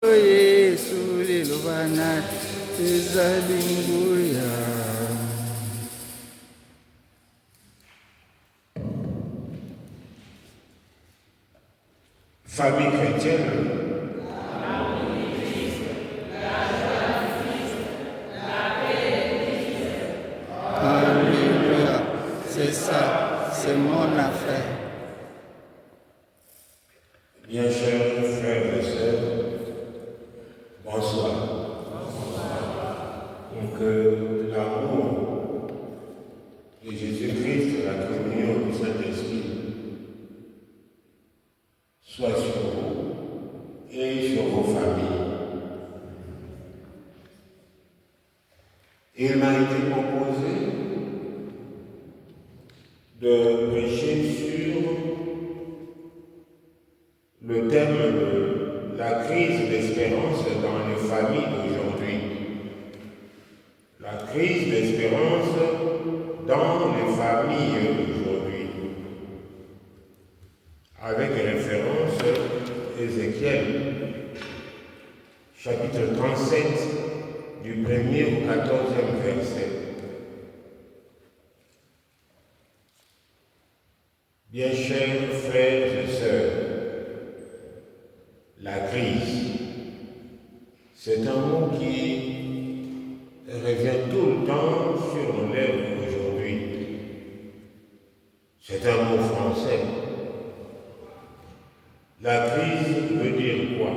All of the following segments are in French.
Yesu lilobana ezalinguya. Famille chrétienne, Alléluia, c'est ça, c'est mon affaire. bien chers frères et sœurs, bonsoir. Donc l'amour de Jésus-Christ, la communion du Saint-Esprit, soit sur vous et sur vos familles. Il m'a été proposé de prêcher sur le thème de la crise d'espérance dans les familles d'aujourd'hui. La crise d'espérance dans les familles d'aujourd'hui. Avec référence Ézéchiel, chapitre 37, du 1er au 14e verset. Bien chers frères et sœurs, la crise, c'est un mot qui revient tout le temps sur nos lèvres aujourd'hui. C'est un mot français. La crise veut dire quoi?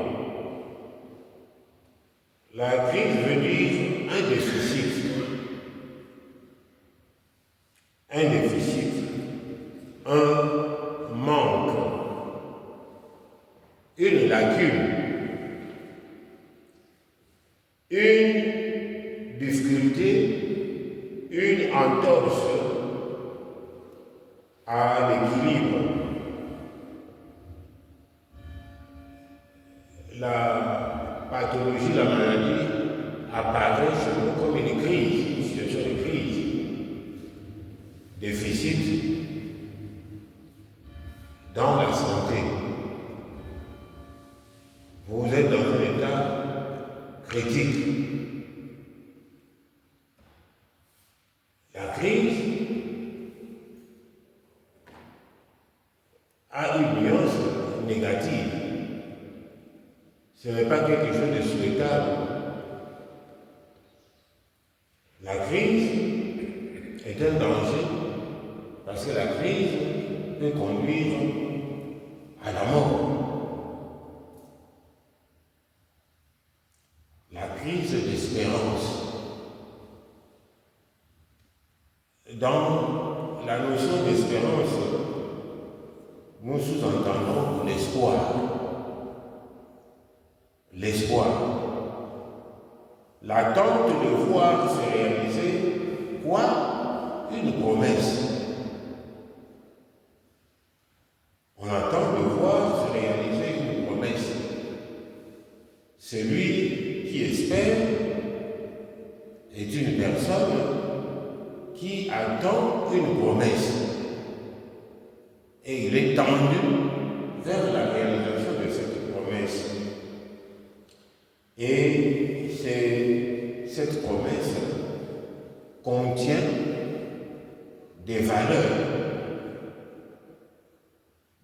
La crise veut dire un déficit. Un déficit. Un manque. Une lacune. Une difficulté. Une entorse à l'équilibre. La pathologie, la maladie apparaît chez nous comme une crise, une situation de crise. Déficit dans la santé. Vous êtes dans un état critique. La crise a une nuance négative. Ce n'est pas quelque chose de souhaitable. La crise est un danger parce que la crise peut conduire à la mort. La crise d'espérance. Dans la notion d'espérance, nous sous-entendons l'espoir. L'espoir. L'attente de voir se réaliser quoi? Une promesse. On attend de voir se réaliser une promesse. Celui qui espère est une personne qui attend une promesse. Et il est tendu vers la réalisation de cette promesse. Et cette promesse contient des valeurs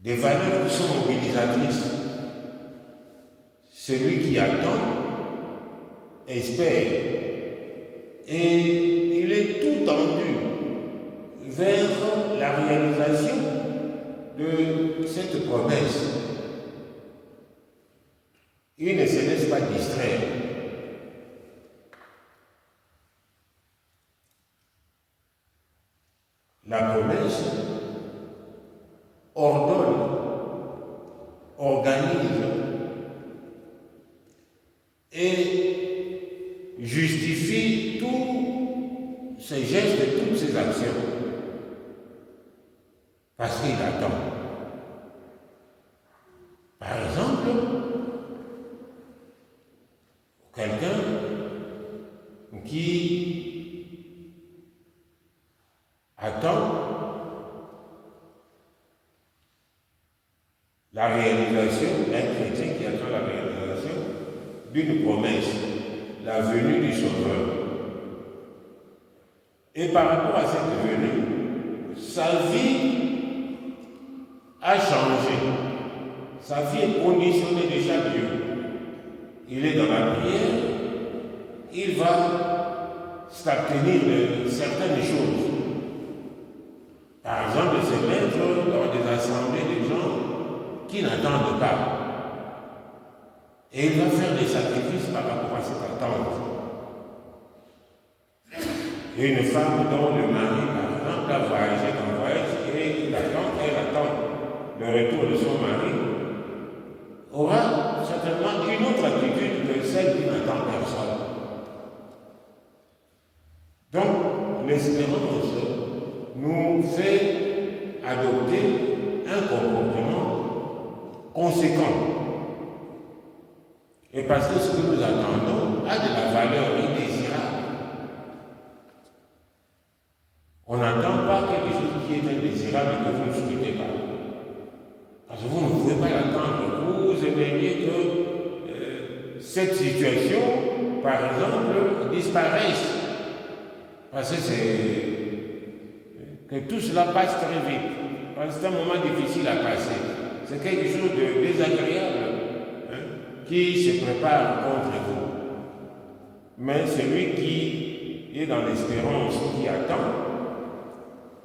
qui sont mobilisatrices. Celui qui attend espère et il est tout tendu vers la réalisation de cette promesse. Il ne se laisse pas distraire. La promesse ordonne, organise et justifie tous ces gestes et toutes ces actions. Parce qu'il attend. Par exemple, quelqu'un qui attend la réalisation, un chrétien qui attend la réalisation d'une promesse, la venue du Sauveur. Et par rapport à cette venue, sa vie a changé. Sa vie est conditionnée de chaque jour. Il est dans la prière, il va s'abstenir de certaines choses. Par exemple, se mettre dans des assemblées de gens qui n'attendent pas. Et il va faire des sacrifices par rapport à cette attente. Et une femme dont le mari, par exemple, a voyagé en voyage et elle attend le retour de son mari, aura certainement une autre attitude que celle qui n'attend personne. Donc, l'espérance nous fait adopter un comportement conséquent. Et parce que ce que nous attendons a de la valeur indésirable. On n'attend pas quelque chose qui est indésirable et que vous ne souhaitez pas. Parce que vous ne pouvez pas l'attendre. Vous aimeriez que cette situation, par exemple, disparaisse. Parce que tout cela passe très vite. Parce que c'est un moment difficile à passer. C'est quelque chose de désagréable qui se prépare contre vous. Mais celui qui est dans l'espérance, qui attend,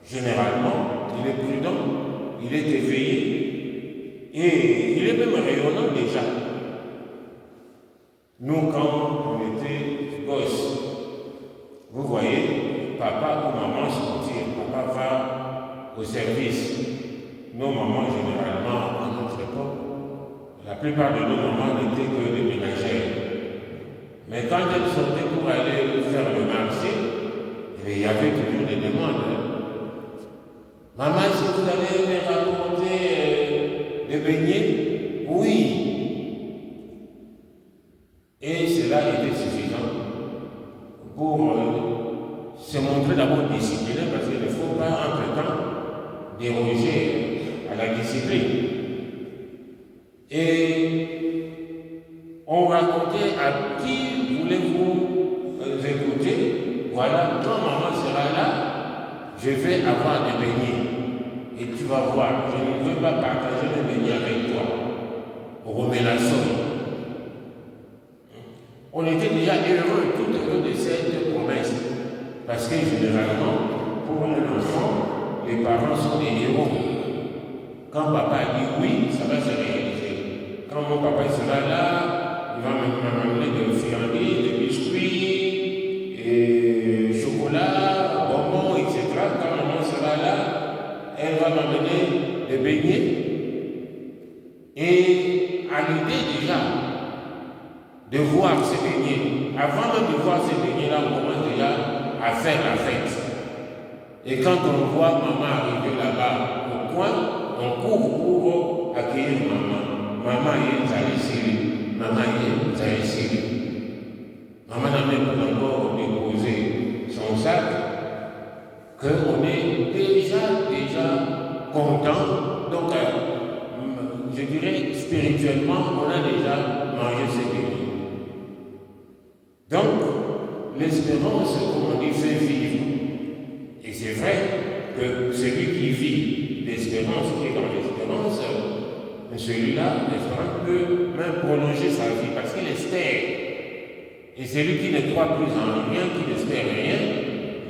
généralement, il est prudent, il est éveillé et il est même rayonnant déjà. Nous, quand on était gosses, vous voyez, papa ou maman sortir, papa va au service. Nos mamans, généralement, à notre époque, la plupart de nos mamans n'étaient que des ménagères. Mais quand elles sortaient pour aller faire le marché, il y avait toujours des demandes. Maman, est-ce que vous allez me rapporter des beignets? Oui. Et cela était suffisant pour se montrer d'abord discipliné, parce qu'il ne faut pas entre-temps déroger à la discipline. Et on racontait à qui voulez-vous écouter, voilà, quand maman sera là, je vais avoir des beignets. Et tu vas voir, je ne veux pas partager mes beignets avec toi. On remet la somme. On était déjà heureux, tout heureux de cette promesse. Parce que généralement, pour un enfant, les parents sont des héros. Quand papa dit oui, ça va se réaliser. Quand mon papa sera là, il va m'amener des friandises, des biscuits, et chocolat, bonbons, etc. Quand maman sera là, elle va m'amener des beignets. Et à l'idée déjà de voir ces beignets, avant même de voir ces beignets-là, on commence déjà à faire la fête. Et quand on voit maman arriver là-bas au coin, on court pour accueillir maman. Maman est allée maman est allée maman n'a même pas encore déposé son sac, qu'on est déjà content. Donc, je dirais spirituellement, on a déjà mangé ses beignets. Donc, l'espérance, comme on dit, fait vivre. Et c'est vrai que celui qui vit l'espérance, qui est dans l'espérance, celui-là, l'espérance peut même prolonger sa vie parce qu'il espère. Et celui qui ne croit plus en rien, qui n'espère rien,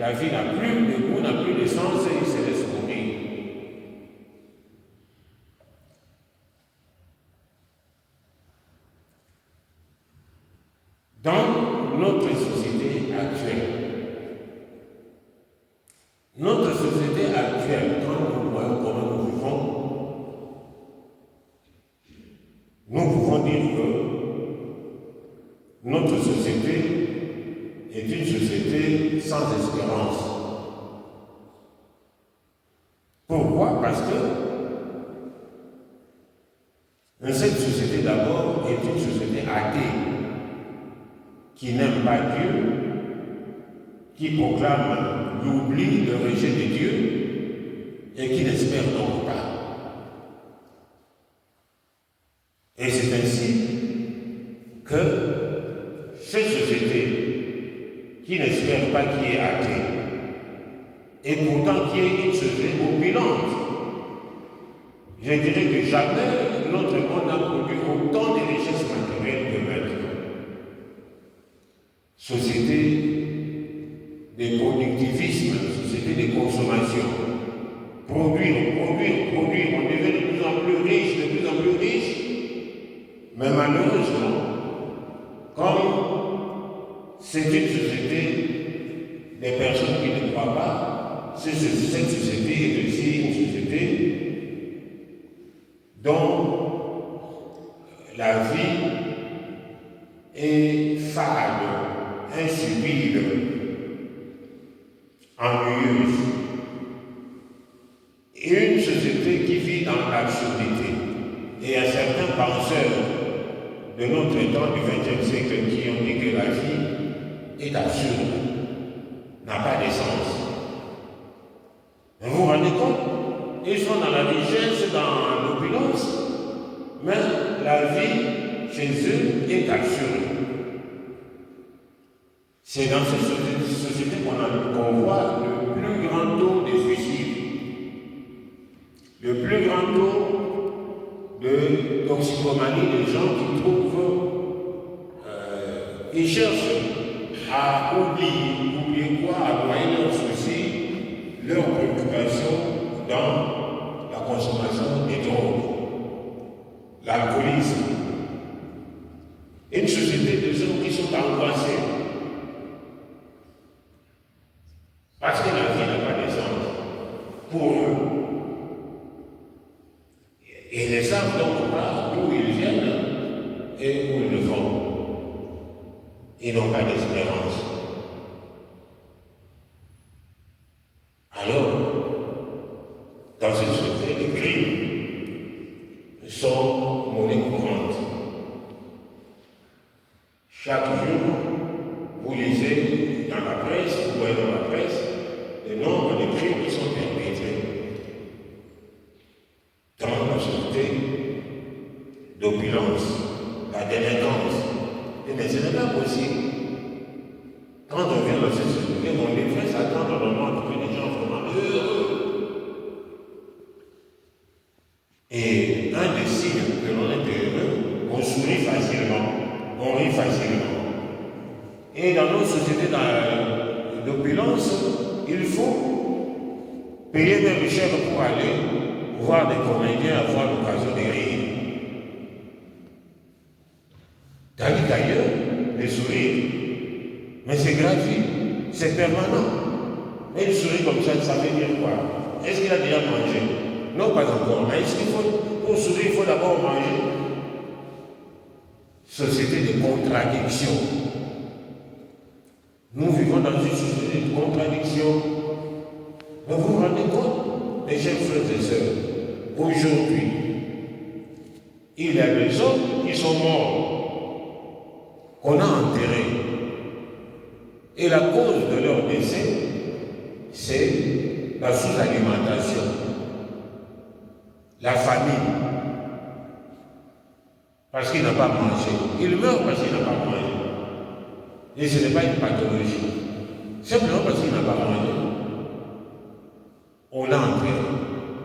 la vie n'a plus de goût, n'a plus de sens et il se laisse mourir. Dans notre société actuelle, quand nous voyons comment nous vivons, nous pouvons dire que notre société est une société sans espérance. Pourquoi? Parce que cette société d'abord est une société athée, qui n'aime pas Dieu, qui proclame l'oubli, le rejet de Dieu et qui n'espère donc pas. Et c'est ainsi que cette société qui n'espère pas qu'il y ait athée, et pourtant qui est une société opulente. Je dirais que jamais notre monde n'a produit autant de richesses matérielles que maintenant. Société de productivisme, société de consommation. Produire, on devient de plus en plus riche. Mais malheureusement, comme c'est une société des personnes qui ne croient pas, cette société est aussi une société dont la vie est fade, insipide, ennuyeuse. Et une société qui vit dans l'absurdité. Et il y a certains penseurs de notre temps du XXe siècle qui ont dit que la vie est absurde, n'a pas de sens. Vous vous rendez compte? Ils sont dans la richesse, dans l'opulence, mais la vie chez eux est absurde. C'est dans cette société qu'on voit le plus grand taux de suicide, le plus grand taux de toxicomanie des gens qui trouvent, ils cherchent à oublier quoi, à noyer leurs soucis, leurs préoccupations dans la consommation des drogues, l'alcoolisme. Une société de gens qui sont angoissés parce que la vie n'a pas de sens pour eux. Et ils ne savent donc pas d'où ils viennent et où ils vont. Ils n'ont pas d'espérance. Alors, dans cette société, les crimes sont monnaie courante. Chaque jour, vous lisez dans la presse, vous voyez dans la presse, le nombre de crimes qui sont perpétrés dans la société d'opulence, la délinquance. Mais ce n'est pas possible. Quand on vient dans cette société, on devrait s'attendre au moment de trouver des gens vraiment heureux. Et un des signes que l'on est heureux, on sourit facilement, on rit facilement. Et dans nos sociétés d'opulence, il faut payer même cher pour aller voir des comédiens, avoir l'occasion de rire. Tandis qu'ailleurs, les sourires, mais c'est gratuit, c'est permanent. Mais le sourire comme ça veut dire quoi? Est-ce qu'il a déjà mangé? Non, pas encore. Mais est-ce qu'il faut, pour sourire, il faut d'abord manger? Société de contradiction. Nous vivons dans une société de contradiction. Mais vous vous rendez compte, mes chers frères et sœurs, aujourd'hui, il y a des hommes qui sont morts, qu'on a enterrés. Et la cause de leur décès, c'est la sous-alimentation, la famine. Parce qu'il n'a pas mangé. Il meurt parce qu'il n'a pas mangé. Et ce n'est pas une pathologie. Simplement parce qu'il n'a pas mangé. On l'a enterré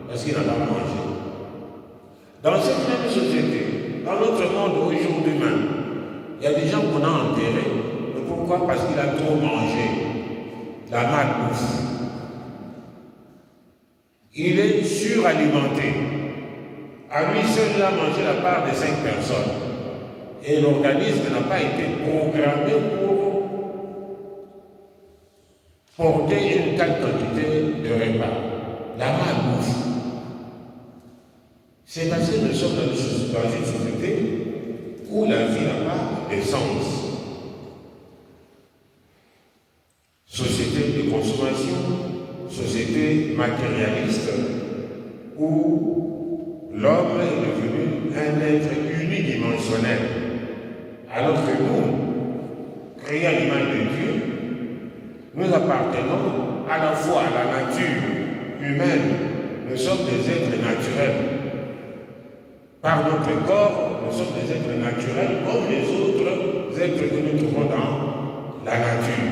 parce qu'il n'a pas mangé. Dans cette même société, dans notre monde aujourd'hui même, il y a des gens qu'on a enterrés. Mais pourquoi? Parce qu'il a trop mangé. La malbouffe. Il est suralimenté. À lui seul, il a mangé la part de 5 personnes. Et l'organisme n'a pas été programmé pour porter une telle quantité de repas. La malbouffe. C'est parce que nous sommes dans une société où la vie n'a pas de sens. Société de consommation, société matérialiste, où l'homme est devenu un être unidimensionnel. Alors que nous, créés à l'image de Dieu, nous appartenons à la fois à la nature humaine. Nous sommes des êtres naturels. Par notre corps, nous sommes des êtres naturels comme les autres êtres que nous trouvons dans la nature.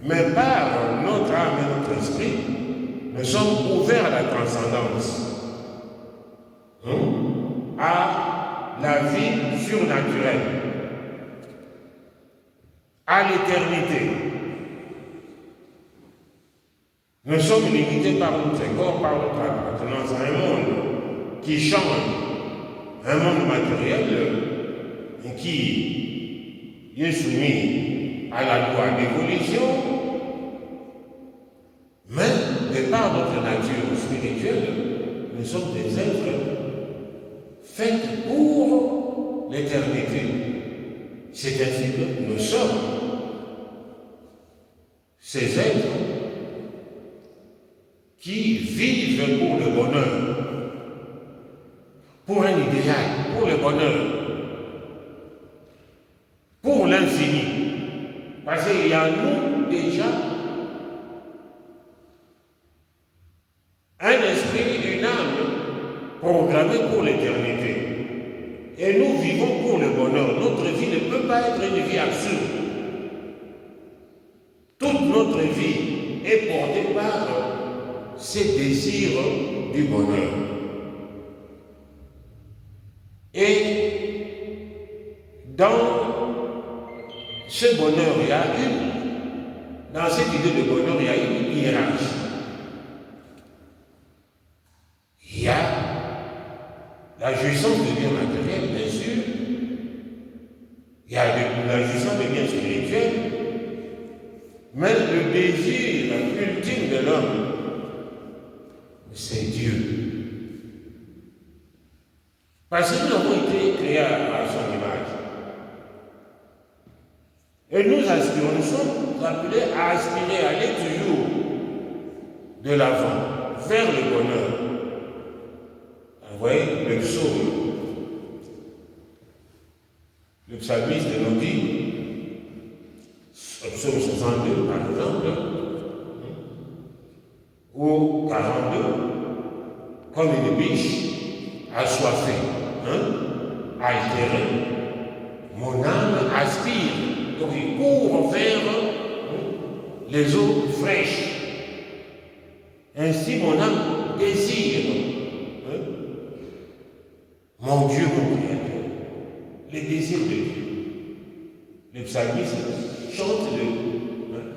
Mais par notre âme et notre esprit, nous sommes ouverts à la transcendance, à la vie surnaturelle, à l'éternité. Nous sommes limités par notre corps, par notre appartenance à un monde qui change, un monde matériel qui est soumis à la loi d'évolution, mais de par notre nature spirituelle, nous sommes des êtres faits pour l'éternité. C'est ainsi que nous sommes ces êtres qui vivent pour le bonheur, pour un idéal, pour le bonheur, pour l'infini. Parce qu'il y a en nous déjà un esprit, une âme programmée pour l'éternité. Et nous vivons pour le bonheur. Notre vie ne peut pas être une vie absurde. Toute notre vie est portée par ces désirs du bonheur. Et dans ce bonheur, il y a dans cette idée de bonheur, il y a une hiérarchie. Il y a la jouissance de biens matériels, bien sûr. Il y a la jouissance de biens spirituels. Mais le désir ultime de l'homme, c'est Dieu. Parce que nous avons été créés à son image. Et nous aspirons, nous sommes appelés à aspirer, à aller toujours de l'avant, vers le bonheur. Vous voyez, le psaume, le psalmiste nous dit, au psaume 62 par exemple, ou 42, comme une biche assoiffée, altérée, mon âme aspire, donc il court vers les eaux fraîches. Ainsi mon âme désire mon Dieu, mon Créateur, les désirs de Dieu. Les psalmistes chantent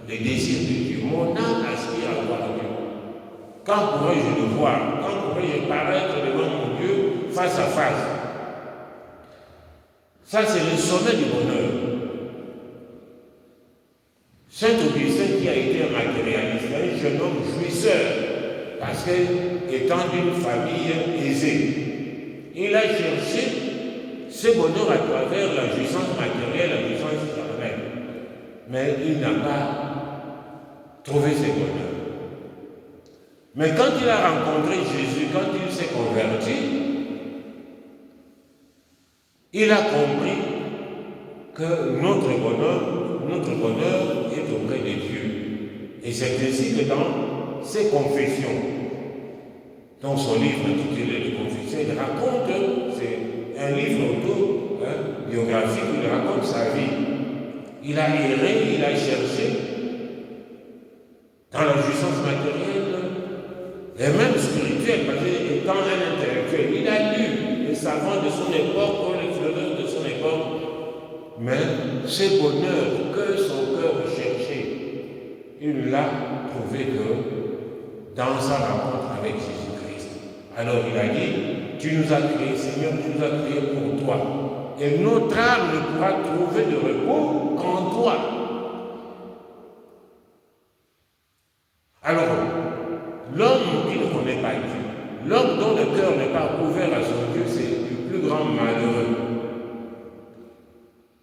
les désirs de Dieu. Mon âme aspire à voir Dieu. Quand pourrais-je le voir? Quand pourrais-je paraître devant mon Dieu face à face? Ça, c'est le sommet du bonheur. Saint Augustin, qui a été un matérialiste, un jeune homme jouisseur, parce qu'étant d'une famille aisée, il a cherché ce bonheur à travers la jouissance matérielle, la jouissance charnelle. Mais il n'a pas trouvé ce bonheur. Mais quand il a rencontré Jésus, quand il s'est converti, il a compris que notre bonheur est auprès de Dieu. Et c'est ainsi que dans ses confessions, dans son livre intitulé Les Confessions, il raconte, c'est un livre autobiographique, il raconte sa vie. Il a erré, il a cherché dans la jouissance matérielle et même spirituelle, parce qu'étant un intellectuel, il a lu les savants de son époque, les philosophes de son époque, mais ce bonheur que son cœur cherchait, il l'a trouvé que dans sa rencontre avec Jésus-Christ. Alors il a dit, tu nous as créés, Seigneur, tu nous as créés pour toi. Et notre âme ne pourra trouver de repos qu'en toi. Alors, l'homme qui ne connaît pas Dieu, l'homme dont le cœur n'est pas ouvert à son Dieu, c'est le plus grand malheureux.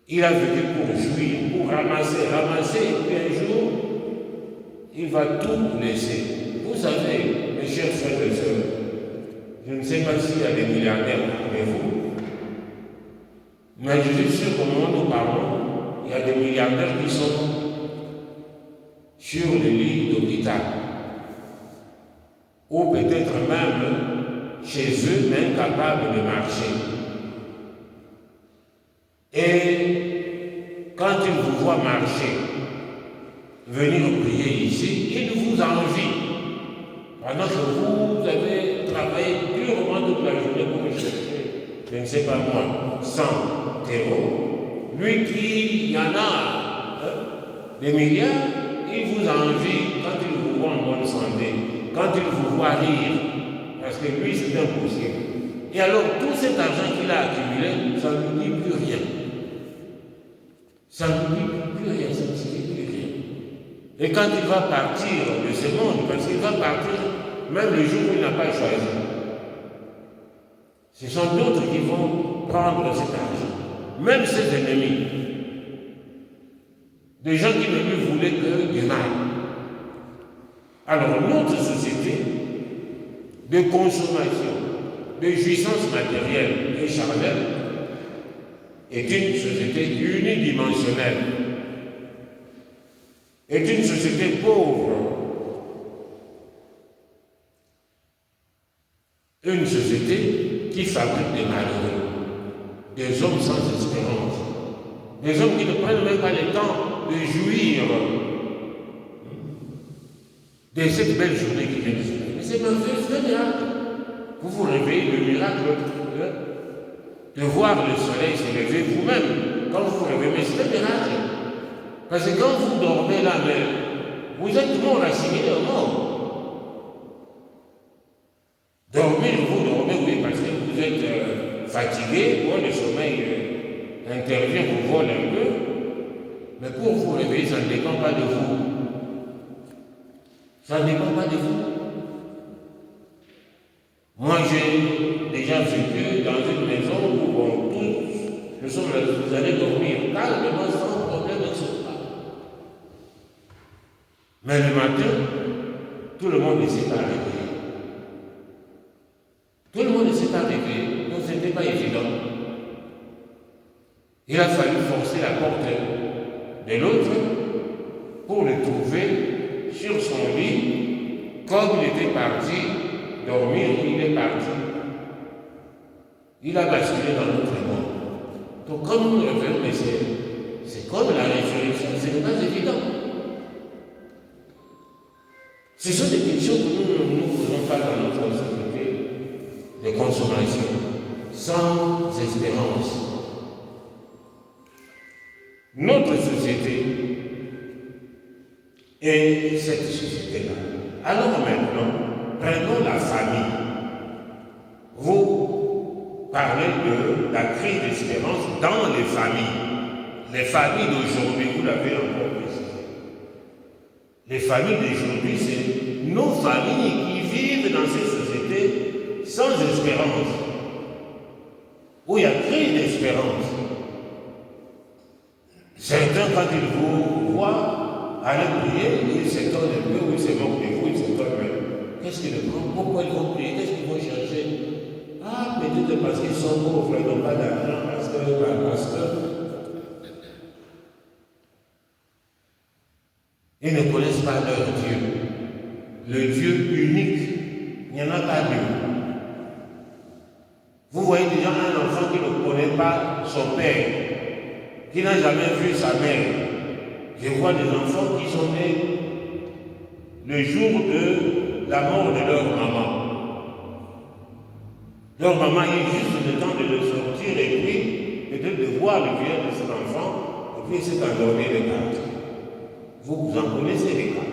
Il a vécu pour jouir, pour ramasser, et puis un jour, il va tout laisser. Vous savez, mes chers frères et sœurs, je ne sais pas s'il y a des milliardaires parmi vous, mais je suis sûr qu'au moment où nous parlons, il y a des milliardaires qui sont sur le lit d'hôpital, ou peut-être même chez eux, mais incapables de marcher. Et quand ils vous voient marcher, venir prier ici, ils vous envient. Pendant que vous avez travaillé durement toute la journée pour chercher, je ne sais pas moi, 100 terreaux, lui qui y en a des milliards, il vous envie quand il vous voit en bonne santé, quand il vous voit rire, parce que lui c'est impossible. Et alors tout cet argent qu'il a accumulé, ça ne lui dit plus rien. Ça ne lui dit plus rien, ça ne signifie plus rien. Et quand il va partir de ce monde, parce qu'il va partir même le jour où il n'a pas choisi, ce sont d'autres qui vont prendre cet argent, même ses ennemis, des gens qui ne lui voulaient que du mal. Alors notre société de consommation, de jouissance matérielle et charnelle est une société unidimensionnelle, est une société pauvre, une société qui fabrique des malheureux, des hommes sans espérance, des hommes qui ne prennent même pas le temps de jouir de cette belle journée qui vient de se faire. Mais c'est merveilleux, c'est un miracle. Vous vous réveillez, le miracle de voir le soleil se lever vous-même, quand vous vous réveillez, c'est un miracle. Parce que quand vous dormez là même, vous êtes mort assimilé au mort. Dormir, vous dormez, oui, parce que vous êtes fatigué, bon, le sommeil intervient, vous vole un peu, mais pour vous réveiller, ça ne dépend pas de vous. Ça ne dépend pas de vous. Moi, j'ai déjà vécu dans une maison où on tous, vous allez dormir calmement, sans problème, etc. Mais le matin, tout le monde ne s'est pas réveillé. Tout le monde ne s'est pas réveillé, donc ce n'était pas évident. Il a fallu forcer la porte de l'autre pour le trouver sur son lit, comme il était parti dormir, il est parti. Il a basculé dans notre monde. Donc comme nous le révélons, mais c'est comme la résurrection, ce n'est pas évident. Ce sont des questions que nous ne faisons pas dans notre société de consommation, sans espérance. Notre société est cette société-là. Alors maintenant, prenons la famille. Vous parlez de la crise d'espérance dans les familles. Les familles d'aujourd'hui, vous l'avez encore précisé. Les familles d'aujourd'hui, c'est nos familles qui vivent dans ces sociétés sans espérance, où il y a crise d'espérance. Certains, quand ils vous voient aller prier, ils s'étonnent un peu, ou ils se moquent de vous, ils s'étonnent même. Qu'est-ce qu'ils font? Pourquoi ils vont prier? Qu'est-ce qu'ils vont chercher? Ah, peut-être parce qu'ils sont pauvres, ils n'ont pas d'argent, parce que. Ils ne connaissent pas leur Dieu. Le Dieu unique. Il n'y en a pas deux. Vous voyez déjà un enfant qui ne connaît pas son père, qui n'a jamais vu sa mère. Je vois des enfants qui sont nés le jour de la mort de leur maman. Leur maman a eu juste le temps de le sortir et puis peut-être de voir le vieux de cet enfant, et puis il s'est endormi les cartes. Vous en connaissez les cas.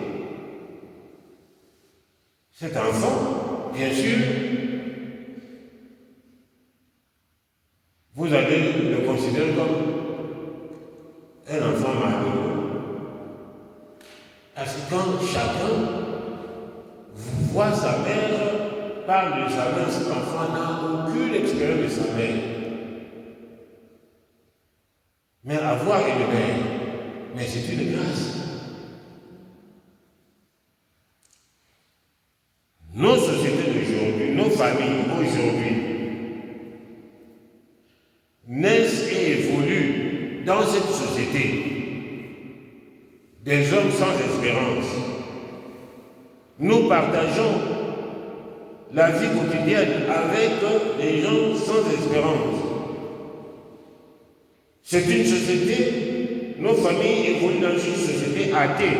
Cet enfant, bien sûr, vous allez le considérer comme un enfant malheureux. Parce que quand chacun voit sa mère, parle de sa mère, cet enfant n'a aucune expérience de sa mère. Mais avoir une mère, mais c'est une grâce. Nos sociétés d'aujourd'hui, nos familles aujourd'hui, naissent et évoluent dans cette société des hommes sans espérance. Nous partageons la vie quotidienne avec des gens sans espérance. C'est une société, famille évolue dans une société athée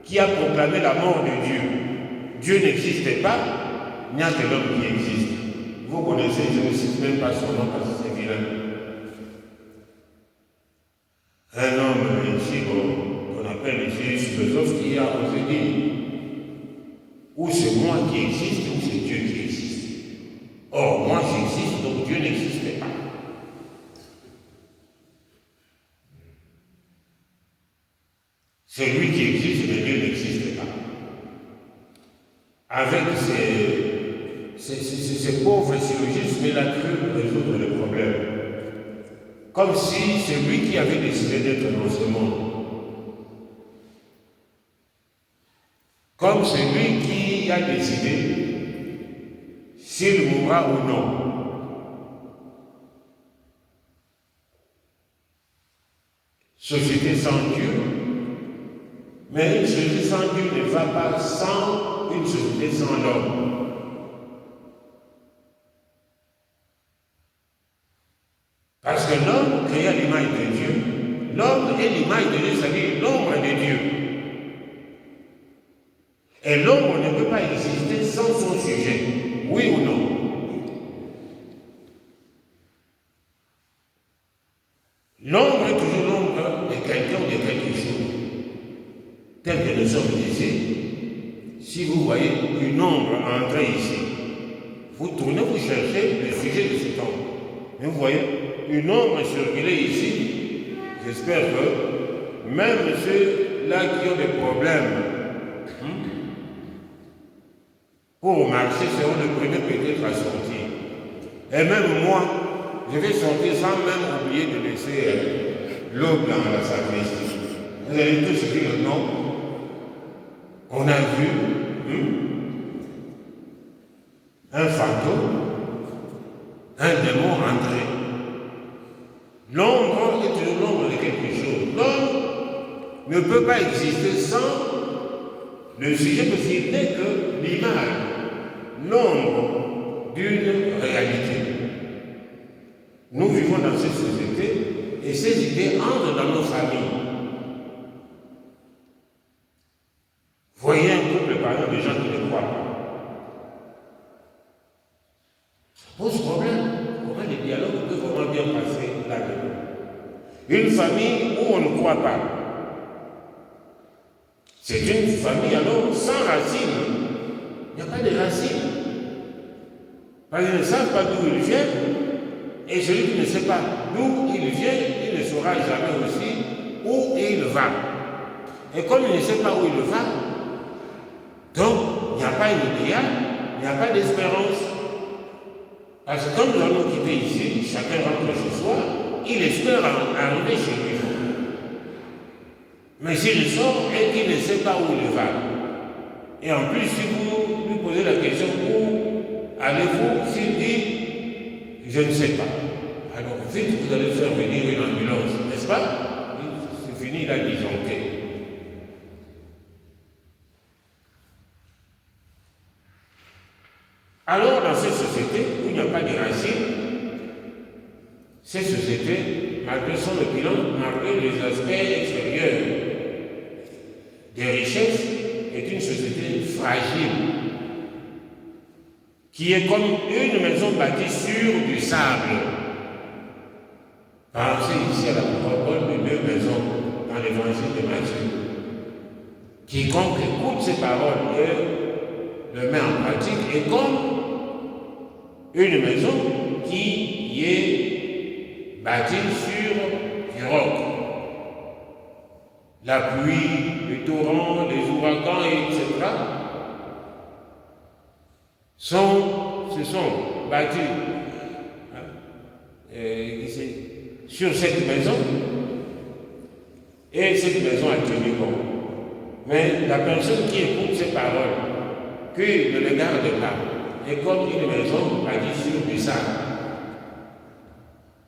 qui a proclamé la mort de Dieu. Dieu n'existait pas, il n'y a que l'homme qui existe. Vous connaissez, je ne cite même pas son nom parce que c'est vilain. Un homme ici qu'on appelle ici philosophe qui a osé dire ou c'est moi qui existe ou c'est Dieu qui existe. Or, moi j'existe, donc Dieu n'existait pas. C'est lui qui existe, mais Dieu n'existe pas. Avec ces pauvres syllogismes, il a cru résoudre le problème. Comme si c'est lui qui avait décidé d'être dans ce monde. Comme c'est lui qui a décidé s'il mourra ou non. Société sans Dieu, mais une société sans Dieu ne va pas sans une société sans l'homme. Parce que l'homme crée à l'image de Dieu. L'homme est l'image de Dieu, c'est-à-dire l'ombre de Dieu. Et l'ombre ne peut pas exister sans son sujet, oui ou non. L'ombre est toujours l'ombre de quelqu'un ou de quelque chose. Tel que nous sommes ici, si vous voyez une ombre entrer ici, vous tournez, vous cherchez le sujet de cette ombre. Mais vous voyez une ombre circuler ici. J'espère que même ceux-là qui ont des problèmes pour marcher seront les premiers peut-être à sortir. Et même moi, je vais sortir sans même oublier de laisser l'eau dans la sacristie. Vous allez tous dire non. On a vu un fantôme, un démon entrer. L'ombre est toujours l'ombre de quelque chose. L'homme ne peut pas exister sans le sujet parce qu'il n'est que l'image, l'ombre d'une réalité. Nous vivons dans cette société et ces idées entrent dans nos familles. Voyez un couple, par exemple, de gens qui ne croient pas. Ça pose problème. Comment les dialogues peuvent vraiment bien passer là-dedans? Une famille où on ne croit pas. C'est une famille alors sans racines. Il n'y a pas de racines. Parce qu'ils ne savent pas d'où ils viennent. Et celui qui ne sait pas d'où il vient, il ne saura jamais aussi où il va. Et comme il ne sait pas où il va, donc il n'y a pas un idéal, il n'y a pas d'espérance. Parce que comme nous allons quitter ici, chacun rentre chez soi, il espère arriver chez lui. Mais s'il sort et qu'il ne sait pas où il va, et en plus si vous lui posez la question où allez-vous, s'il dit je ne sais pas. Alors vite vous allez faire venir une ambulance, n'est-ce pas? C'est fini, il a disjoncté. Alors dans cette société où il n'y a pas de racines, cette société, malgré son opulence, malgré les aspects extérieurs des richesses, est une société fragile, qui est comme une maison bâtie sur du sable. Pensez ici à la parabole de deux maisons dans l'évangile de Matthieu. Quiconque écoute ces paroles et le met en pratique est comme une maison qui est bâtie sur du roc. La pluie, les torrents, les ouragans, etc. se sont battus sur cette maison et cette maison a tenu bon. Mais la personne qui écoute ces paroles, qui ne les garde pas, est comme une maison bâtie sur du sable,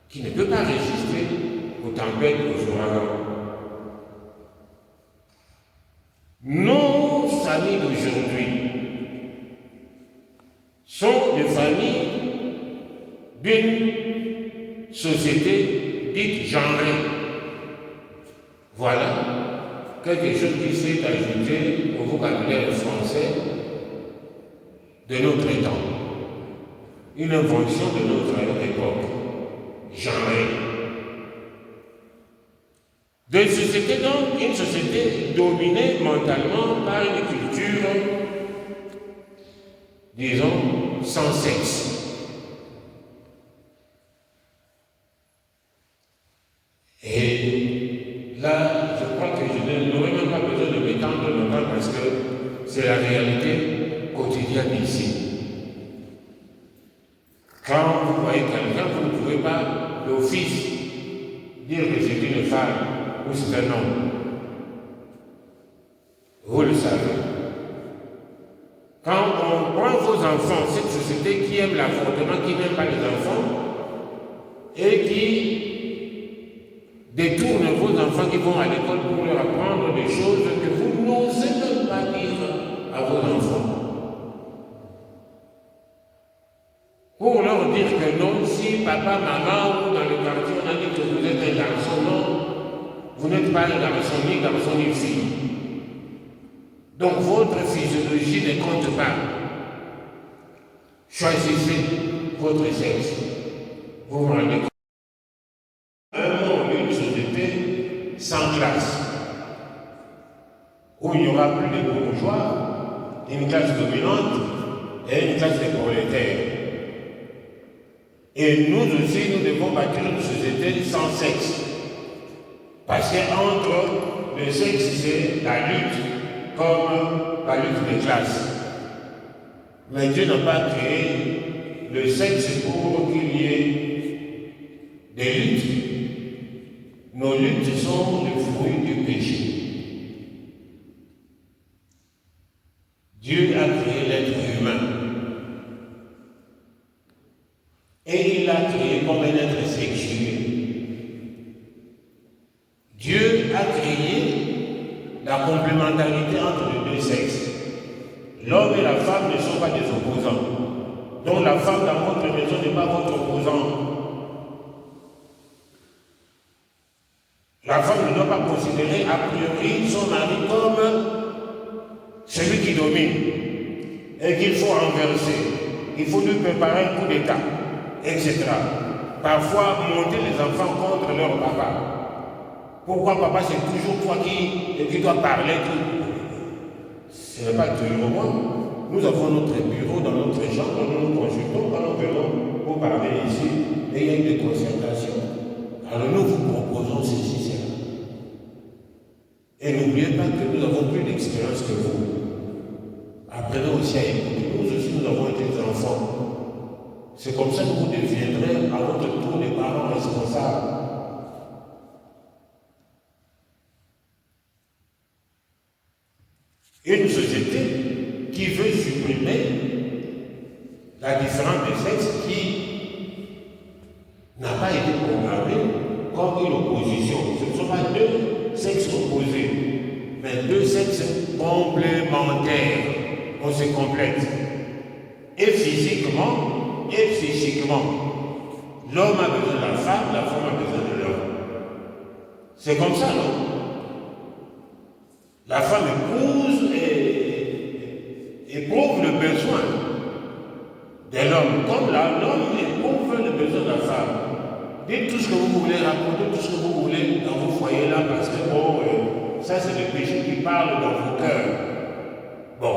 qui ne peut pas résister aux tempêtes, aux ouragans. Nos familles d'aujourd'hui sont des familles d'une société dite genrée. Voilà quelque chose qui s'est ajouté au vocabulaire français de notre temps. Une invention de notre époque, genrée. De société donc, une société dominée mentalement par une culture, disons, sans sexe. Et là, je crois que je n'aurais même pas besoin de m'étendre longtemps parce que c'est la réalité quotidienne ici. Quand vous voyez quelqu'un, vous ne pouvez pas d'office dire que c'est une femme ou c'est un homme. Vous le savez. Quand on prend vos enfants, cette société qui aime l'avortement, qui n'aime pas les enfants, et qui détourne vos enfants qui vont à l'école pour leur apprendre des choses que vous n'osez même pas dire à vos enfants. Pour leur dire que non, si papa, maman ou dans le quartier on a dit que vous êtes un garçon, non, vous n'êtes pas un garçon ni fille. Donc votre physiologie ne compte pas. Choisissez votre sexe. Vous vous rendez compte. Une société sans classe, où il n'y aura plus de bourgeois, une classe dominante et une classe de prolétaires. Et nous aussi, nous devons bâtir une société sans sexe. Parce qu'entre le sexe, c'est la lutte comme la lutte de classe. Mais Dieu n'a pas créé le sexe pour qu'il y ait des luttes. Nos luttes sont le fruit du péché. Dieu a créé l'être humain. Et il l'a créé comme un être sexué. Dieu a créé la complémentarité entre les deux sexes. L'homme et la femme ne sont pas des opposants. Donc la femme dans votre maison n'est pas votre opposant. La femme ne doit pas considérer a priori son mari comme celui qui domine et qu'il faut renverser. Il faut lui préparer un coup d'état, etc. Parfois, monter les enfants contre leur papa. Pourquoi papa, c'est toujours toi qui dois parler tout. Ce n'est pas toujours moi. Nous avons notre bureau dans notre chambre, nous nous consultons quand nous venons pour parler ici et il y a une concertation. Alors nous vous proposons ceci, cela. Et n'oubliez pas que nous avons plus d'expérience que vous. Apprenez aussi à écouter. Nous aussi, nous avons été des enfants. C'est comme ça que vous deviendrez à votre tour des parents responsables. Une société qui veut supprimer la différence de sexe qui n'a pas été programmée comme une opposition. Ce ne sont pas deux sexes opposés, mais deux sexes complémentaires. On se complète. Et physiquement et psychiquement. L'homme a besoin de la femme a besoin de l'homme. C'est comme ça, non? La femme épouse et éprouve le besoin de l'homme, comme l'homme éprouve le besoin de la femme. Dites tout ce que vous voulez, racontez tout ce que vous voulez dans vos foyers là, parce que ça c'est le péché qui parle dans vos cœurs. Bon,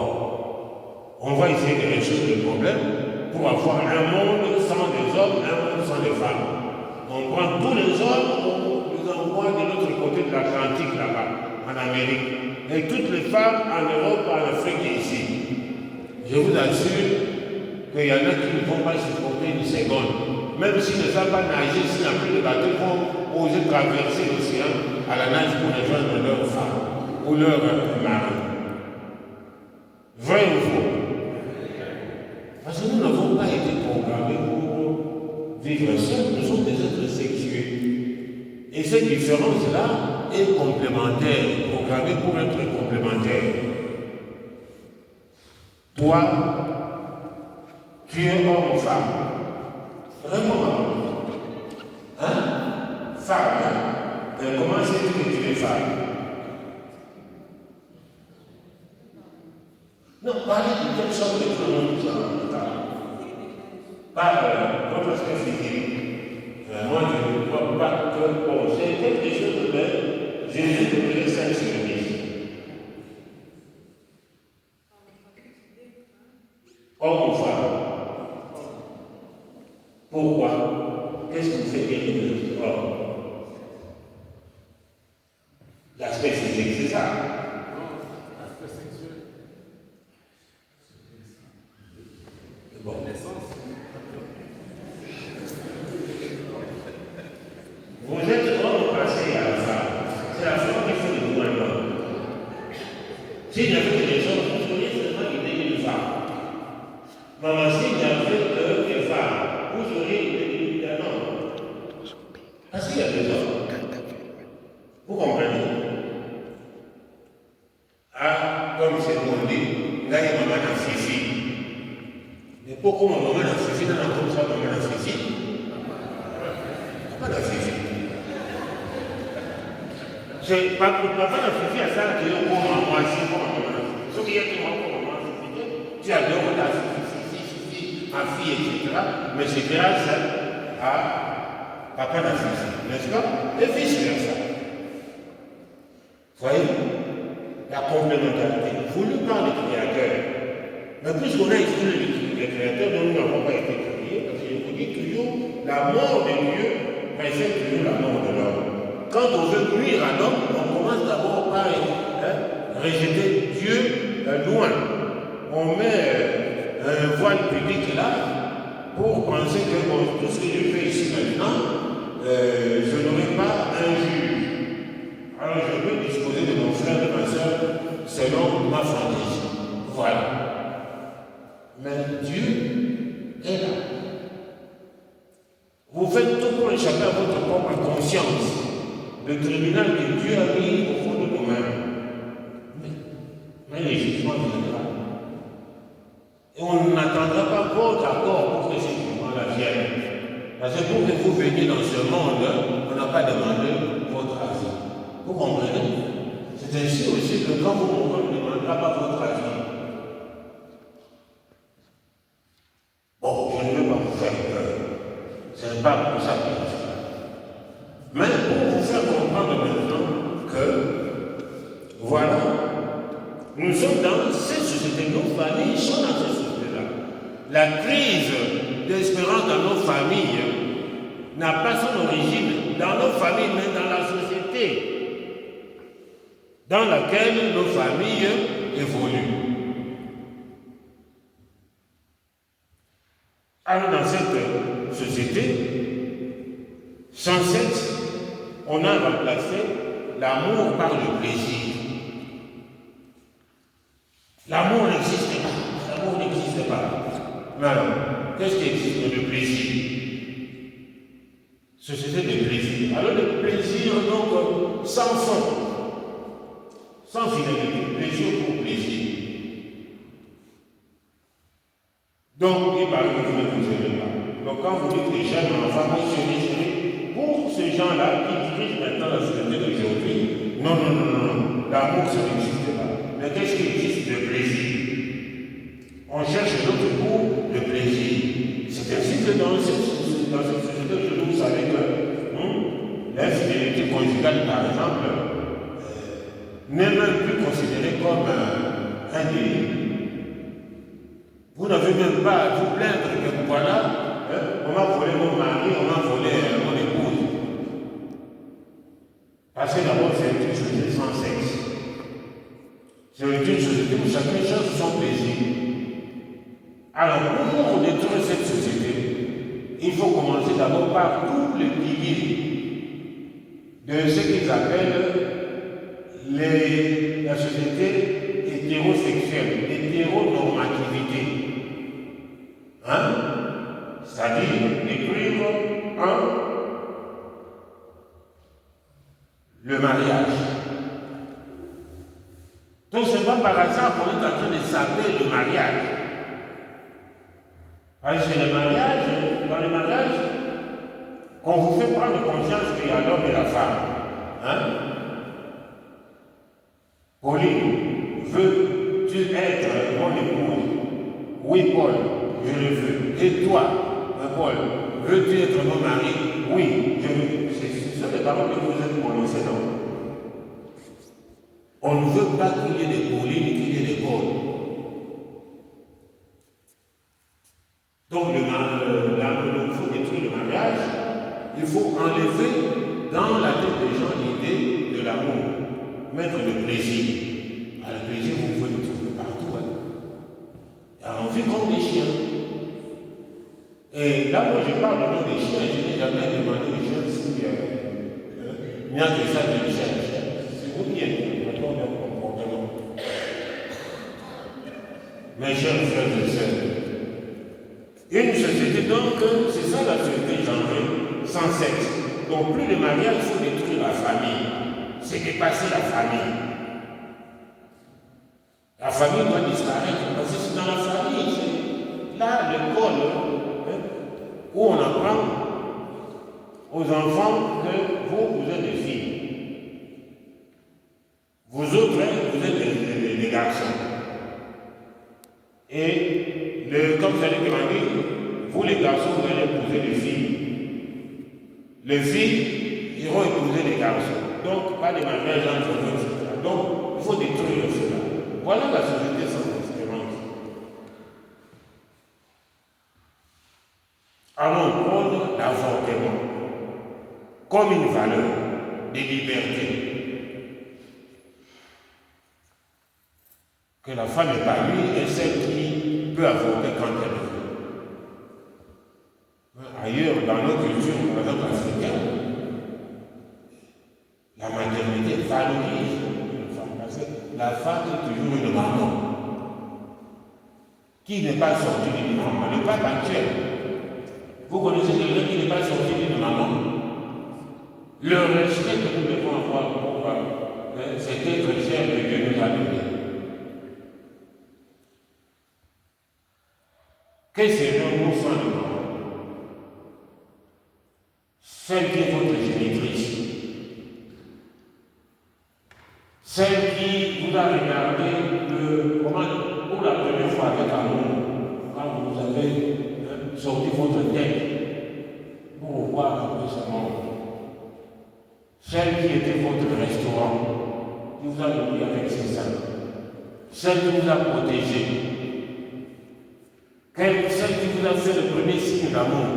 on va essayer de résoudre le problème pour avoir un monde sans des hommes, un monde sans des femmes. On prend tous les hommes, on les envoie de l'autre côté de l'Atlantique là-bas, en Amérique. Et toutes les femmes en Europe, en Afrique et ici. Je vous assure qu'il y en a qui ne vont pas supporter une seconde. Même s'ils ne savent pas nager, s'il n'y a plus de bateau, ils vont oser traverser l'océan à la nage pour rejoindre leur femme ou leur mari. Vrai ou faux? Parce que nous n'avons pas été programmés pour vivre seuls, nous sommes des êtres sexués. Et cette différence-là est complémentaire, programmée pour être complémentaire. Toi, tu es homme ou femme? Vraiment? Hein? Femme, hein? Comment sais-tu que tu es femme? Non, parlez de quelle sorte de pronom ça pas votre aspect physique. Moi, je ne crois pas que bon, c'est quelque chose de belle. Jésus devrait 5 sur 10. Homme ou femme? Pourquoi? Qu'est-ce qui vous fait guérir de l'homme? L'aspect physique, c'est ça? L'aspect sexuel. Bon. Vous êtes homme passé à la femme. C'est la femme qui fait de vous un homme. S'il n'y avait que des hommes, vous seriez seulement une femme. Maman, s'il n'y avait que des femmes, vous seriez un homme. Parce qu'il y a des hommes. Vous comprenez? Ah, comme c'est mon dit, là il y a maman dans Fifi. Mais pourquoi maman dans Fifi, dans la comme ça, maman dans Fifi? Pas dans Fifi. C'est pas pour papa dans Fifi à ça que je prends maman ici, pour maman dans Fifi. Sauf qu'il y a qui m'ont pour maman dans Fifi. Tu adores ta Fifi, ma fille, etc. Mais c'est grâce à papa dans Fifi, n'est-ce pas? Et vice-versa. Voyez? La complémentarité, voulue par le Créateur. Mais puisqu'on a exclu le Créateur, dont nous n'avons pas été créés, parce que je vous dis toujours, la mort de Dieu précède toujours la mort de l'homme. Quand on veut nuire à l'homme, on commence d'abord par rejeter Dieu loin. On met un voile public là pour penser que bon, tout ce que je fais ici maintenant, je n'aurai pas un juge. Alors je peux disposer de mon frère, de ma soeur, selon ma fantaisie. Voilà. Mais Dieu est là. Vous faites tout pour échapper à votre propre conscience. Le tribunal que Dieu a mis au fond de nous-mêmes. Mais les jugements viendront. Et on n'attendra pas votre accord pour que ces jugements-là viennent. Parce que pour que vous veniez dans ce monde, on n'a pas demandé votre avis. Vous comprenez? C'est ainsi aussi que quand vous mourrez, on ne demandera pas votre avis. Bon, je ne veux pas vous faire peur. Ce n'est pas pour ça que je suis là. Mais pour vous faire comprendre maintenant que, voilà, nous sommes dans cette société, nos familles sont dans cette société-là. La crise d'espérance dans nos familles n'a pas son origine dans nos familles, mais dans la société dans laquelle nos familles évoluent. Alors dans cette société, sans cesse, on a remplacé l'amour par le plaisir. L'amour n'existe pas. L'amour n'existe pas. Mais alors, qu'est-ce qui existe? Le plaisir. Société de plaisir. Alors le plaisir, donc, sans fond. Sans finalité, plaisir pour plaisir. Donc, il paraît que vous ne vous aimez pas. Donc, quand vous dites que j'aime un enfant, vous serez pour ces gens-là qui dirigent maintenant la société d'aujourd'hui. Non. L'amour, ça n'existe pas. Mais qu'est-ce qui existe? Le plaisir. On cherche l'autre pour le plaisir. C'est ainsi que dans cette société d'aujourd'hui, vous savez que l'infidélité conjugale, par exemple, n'est même plus considéré comme un délit. Vous n'avez même pas à vous plaindre que voilà, on m'a volé mon mari, on m'a volé mon épouse. Parce que d'abord, c'est une société sans sexe. C'est une société où chacun cherche son plaisir. Alors, pour détruire cette société, il faut commencer d'abord par tous les piliers de ce qu'ils appellent la société hétérosexuelle, l'hétéronormativité. C'est-à-dire détruire le mariage. Donc ce n'est pas par hasard qu'on est en train de sabler le mariage. Parce que dans le mariage, on vous fait prendre conscience qu'il y a l'homme et la femme. Hein? Pauline, veux-tu être mon épouse? Oui, Paul, je le veux. Et toi, Paul, veux-tu être mon mari? Oui, je le veux. Ce sont les paroles que vous êtes prononcées, non? On ne veut pas qu'il y ait des Paulines, qu'il y ait des Paul. Donc, il faut détruire le mariage, il faut enlever dans la tête des gens l'idée de l'amour, mettre le plaisir. Alors, le plaisir, vous pouvez le trouver partout. Hein. Alors, on vit comme des chiens. Et là, moi, je parle au nom des chiens, je n'ai jamais demandé aux chiens s'il n'y a que ça de recherche. C'est vous qui êtes maintenant dans le comportement. Mes chers frères et sœurs, une société, donc, c'est ça la société genrée, sans sexe. Donc, plus le mariage, il faut détruire la famille. C'est dépasser la famille. La famille doit disparaître, parce que c'est dans la famille, c'est là l'école, où on apprend aux enfants que vous êtes des filles. Vous autres, vous êtes des garçons. Et comme vous allez demander, vous les garçons, vous allez épouser les filles. Les filles iront épouser les garçons. Donc, pas de mariage entre eux, etc. Donc, il faut détruire cela. Voilà la société sans espérance. Allons prendre l'avortement comme une valeur de liberté. Que la femme épanouie est celle qui peut avorter quand elle veut. Ailleurs, dans nos cultures, par exemple africaines, la maternité valorise une femme. Parce que la femme est toujours une maman. Qui n'est pas sorti d'une maman? Le pape actuel. Vous connaissez quelqu'un qui n'est pas sorti d'une maman? Le respect que nous devons avoir pour cet être cher que Dieu nous a donné. Qu'est-ce que nous sommes de maman? Celle qui est votre génitrice. Celle qui vous a regardé pour la première fois avec amour, quand vous avez sorti votre tête pour voir un peu ce monde. Celle qui était votre restaurant, qui vous a nourri avec ses seins. Celle qui vous a protégé. Celle qui vous a fait le premier signe d'amour.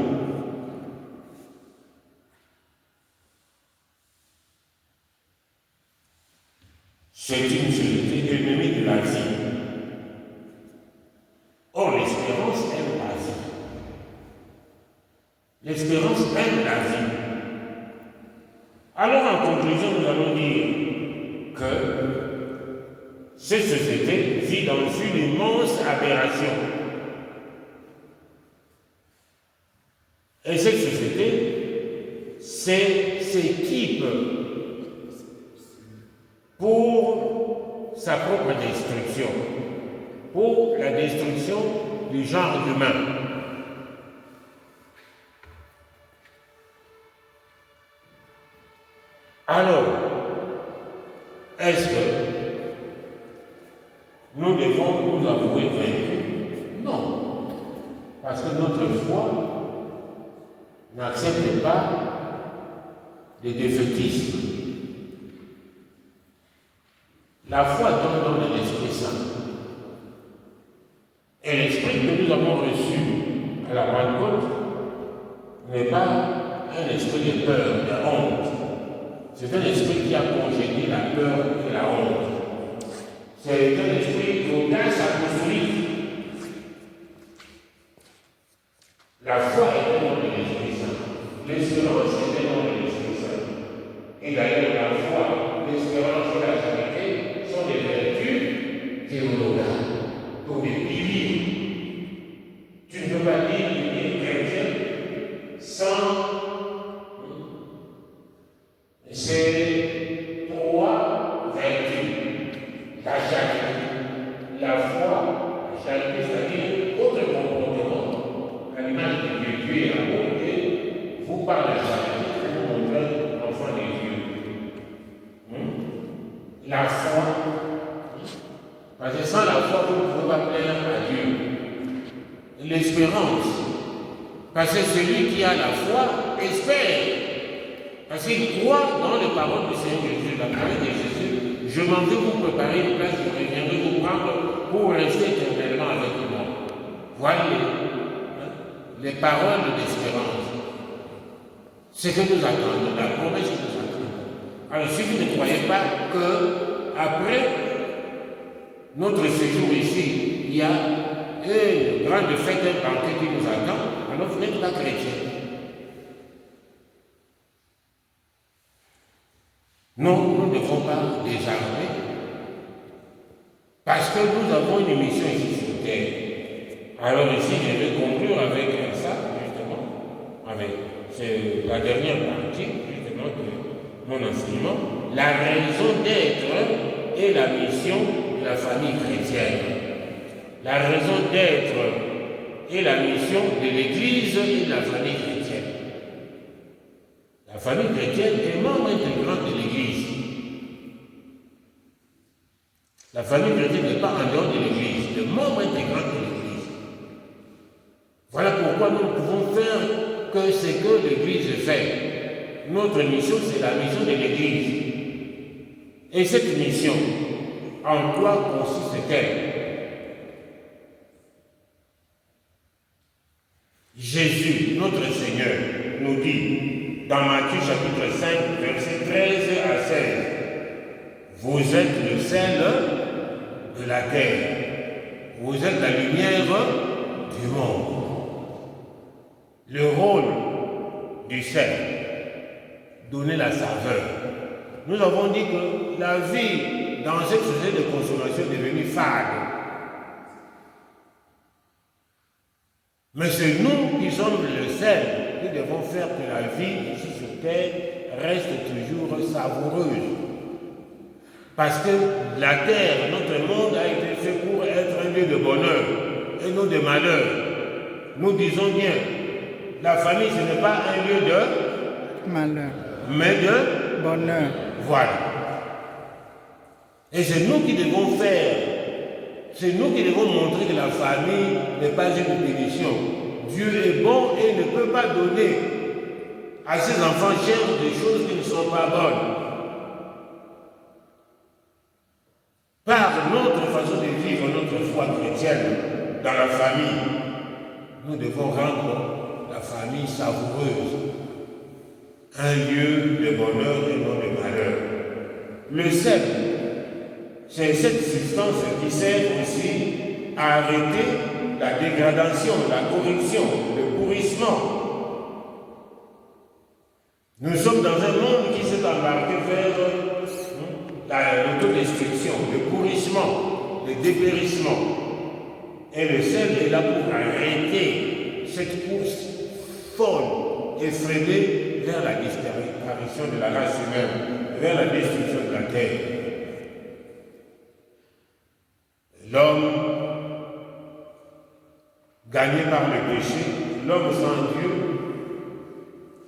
C'est une société ennemie de la vie. Or, l'espérance aime la vie. L'espérance aime la vie. Alors, en conclusion, nous allons dire que cette société vit dans une immense aberration. Et cette société s'équipe pour sa propre destruction, pour la destruction du genre humain. Alors, est-ce que nous devons nous avouer vaincus? Non, parce que notre foi n'accepte pas le défaitisme. La foi tombe dans l'Esprit Saint. Et l'Esprit que nous avons reçu à la Pentecôte n'est pas un esprit de peur, de honte. C'est un esprit qui a congédié la peur et la honte. C'est un esprit d'audace apostolique. La foi était dans l'Esprit Saint. L'espérance était dans l'Esprit Saint. Et d'ailleurs, la foi, l'espérance et la charité sont des vertus théologales, pour des piliers. Tu ne peux pas dire qu'il est chrétien sans ces trois vertus. La charité, la foi, la charité, c'est-à-dire autre comportement, à l'image de Dieu et l'amour, et vous par la charité, vous montrez l'enfant des dieux. la foi. Parce que sans la foi, vous ne pouvez pas plaire à Dieu. L'espérance. Parce que celui qui a la foi espère. Parce qu'il croit dans les paroles du Seigneur Jésus. La parole de Jésus, je m'en vais vous préparer une place, je reviendrai vous prendre pour rester éternellement avec moi. Voilà les paroles d'espérance. Ce que nous attendons, la promesse que nous attendons. Alors si vous ne croyez pas qu'après notre séjour ici, il y a une grande fête, un banquet qui nous attend, alors vous n'êtes pas chrétien. Non, nous ne devons pas désarmer parce que nous avons une mission ici sur terre. Alors ici, je vais conclure avec ça, justement, avec la dernière partie, justement, de mon enseignement, la raison d'être et la mission de la famille chrétienne. La raison d'être et la mission de l'Église et de la famille chrétienne. La famille chrétienne est membre intégrante de l'Église. La famille chrétienne n'est pas en dehors de l'Église, elle est membre intégrante de l'Église. Voilà pourquoi nous ne pouvons faire que ce que l'Église fait. Notre mission, c'est la mission de l'Église. Et cette mission, en quoi consiste-t-elle? Jésus, notre Seigneur, nous dit dans Matthieu chapitre 5, versets 13 à 16, vous êtes le sel de la terre, vous êtes la lumière du monde. Le rôle du sel, donner la saveur. Nous avons dit que la vie dans cette société de consommation est devenue fade. Mais c'est nous qui sommes le sel qui devons faire que la vie ici sur terre reste toujours savoureuse. Parce que la terre, notre monde a été fait pour être un lieu de bonheur et non de malheur. Nous disons bien, la famille ce n'est pas un lieu de malheur, mais de bonheur. Voilà. Et c'est nous qui devons faire. C'est nous qui devons montrer que la famille n'est pas une punition. Dieu est bon et ne peut pas donner à ses enfants chers des choses qui ne sont pas bonnes. Par notre façon de vivre notre foi chrétienne dans la famille, nous devons rendre la famille savoureuse, un lieu de bonheur et non de malheur. Le sel, c'est cette substance qui sert aussi à arrêter la dégradation, la corruption, le pourrissement. Nous sommes dans un monde qui s'est embarqué vers l'autodestruction, le pourrissement, le dépérissement. Et le sel est là pour arrêter cette course folle, effrénée vers la disparition de la race humaine, vers la destruction de la terre. L'homme gagné par le péché, l'homme sans Dieu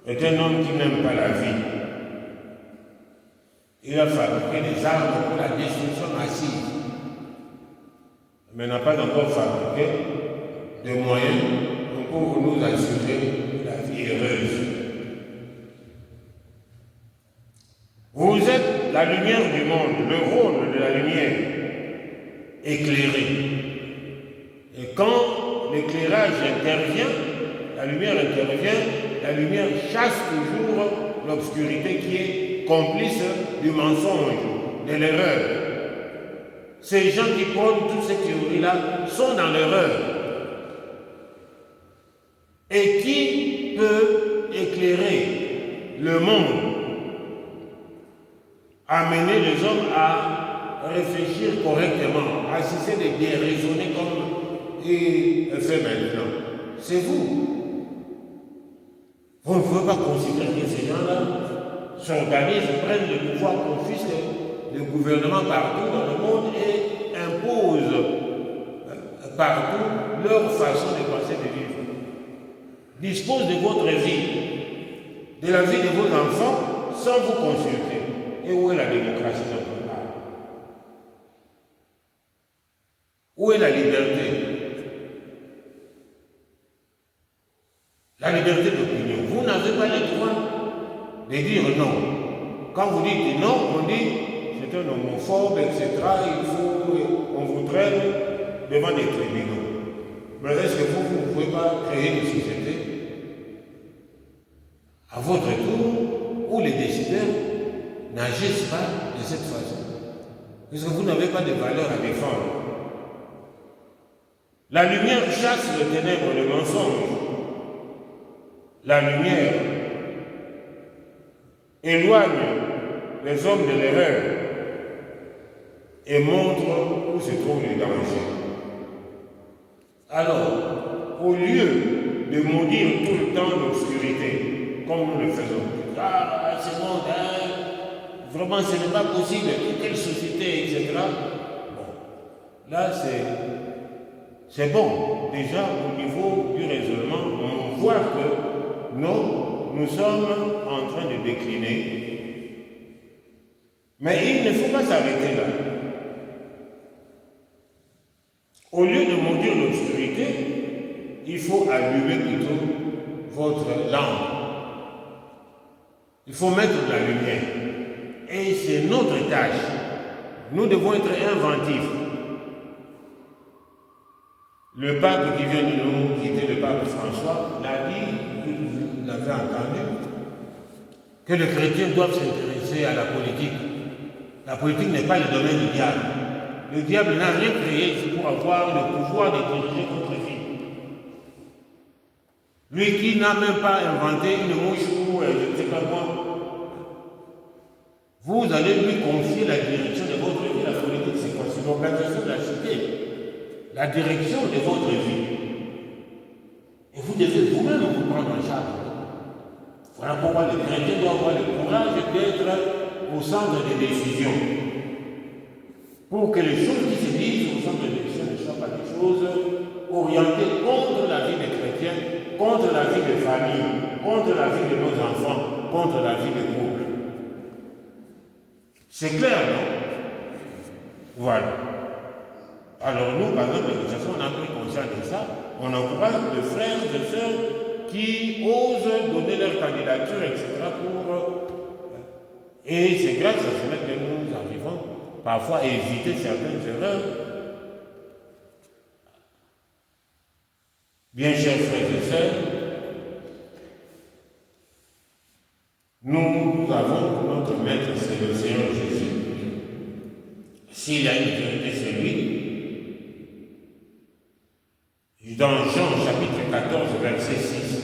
est un homme qui n'aime pas la vie. Il a fabriqué des armes pour la destruction massive, mais n'a pas encore fabriqué de moyens pour nous assurer la vie heureuse. Vous êtes la lumière du monde, le rôle de la lumière, éclairée. Et quand l'éclairage intervient, la lumière intervient, la lumière chasse toujours l'obscurité qui est complice du mensonge, de l'erreur. Ces gens qui prônent toutes ces théories-là sont dans l'erreur. Et qui peut éclairer le monde, amener les hommes à réfléchir correctement, à cesser de bien raisonner comme il fait maintenant? C'est vous. Vous ne pouvez pas considérer que ces gens-là s'organisent, prennent le pouvoir, confisquent le gouvernement partout dans le monde et imposent partout leur façon de penser, de vivre. Disposent de votre vie, de la vie de vos enfants, sans vous consulter. Et où est la démocratie dans votre part? Où est la liberté? La liberté d'opinion. Vous n'avez pas le droit de dire non. Quand vous dites non, on dit c'est un homophobe, etc. On vous traîne devant des tribunaux. Mais est-ce que vous ne pouvez pas créer une société à votre tour où les décideurs n'agissent pas de cette façon? Parce que vous n'avez pas de valeur à défendre. La lumière chasse le ténèbre, le mensonge. La lumière éloigne les hommes de l'erreur et montre où se trouvent les dangers. Alors, au lieu de maudire tout le temps l'obscurité, comme nous le faisons, ah, ce monde, hein, vraiment ce n'est pas possible, quelle société, etc. Bon, là c'est bon. Déjà, au niveau du raisonnement, on voit que nous sommes en train de décliner. Mais il ne faut pas s'arrêter là. Au lieu de maudire l'obscurité, il faut allumer plutôt votre lampe. Il faut mettre de la lumière. Et c'est notre tâche. Nous devons être inventifs. Le pape qui vient de nous quitter, le pape François, l'a dit, vous l'avez entendu, que les chrétiens doivent s'intéresser à la politique. La politique n'est pas le domaine du diable. Le diable n'a rien créé pour avoir le pouvoir de diriger votre vie. Lui qui n'a même pas inventé une mouche ou je ne sais pas quoi, vous allez lui confier la direction de votre vie. La politique, c'est quoi? C'est l'organisation de la cité. La direction de votre vie. Et vous devez vous-même vous prendre en charge. Voilà pourquoi le chrétien doit avoir le courage d'être au centre des décisions. Pour que les choses qui se disent au centre des décisions ne soient pas des choses orientées contre la vie des chrétiens, contre la vie des familles, contre la vie de nos enfants, contre la vie des couples. C'est clair, non? Voilà. Alors nous, par exemple, on a pris conscience de ça, on encourage les frères et sœurs qui osent donner leur candidature, etc. Et c'est grâce à cela que nous arrivons parfois à éviter certaines erreurs. Bien chers frères et sœurs, nous avons notre maître, c'est le Seigneur Jésus. S'il y a une vérité, c'est lui. Dans Jean chapitre 14, verset 6,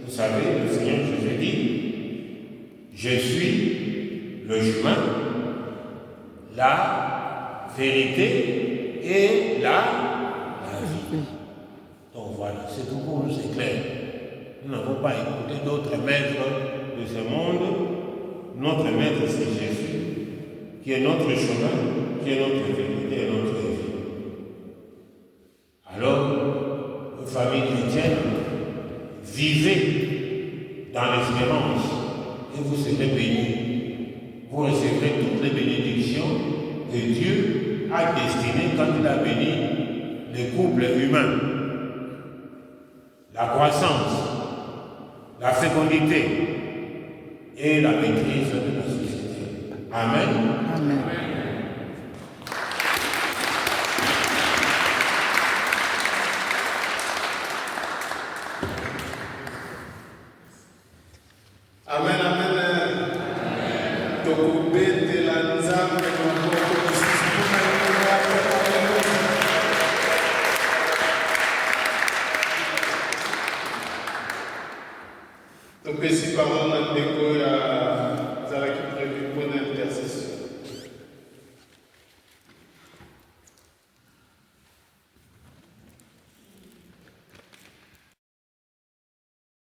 vous savez, le Seigneur Jésus dit, je suis le chemin, la vérité et la vie. Donc voilà, c'est tout pour nous, c'est clair. Nous n'avons pas écouté d'autres maîtres de ce monde. Notre maître, c'est Jésus, qui est notre chemin, qui est notre vérité et notre vie. Alors, famille chrétienne, vivez dans l'espérance et vous serez bénis. Vous recevrez toutes les bénédictions que Dieu a destinées quand il a béni les couples humains. La croissance, la fécondité et la maîtrise de la société. Amen. Amen. Donc, si par exemple, il y a qui prévu pour l'intercession.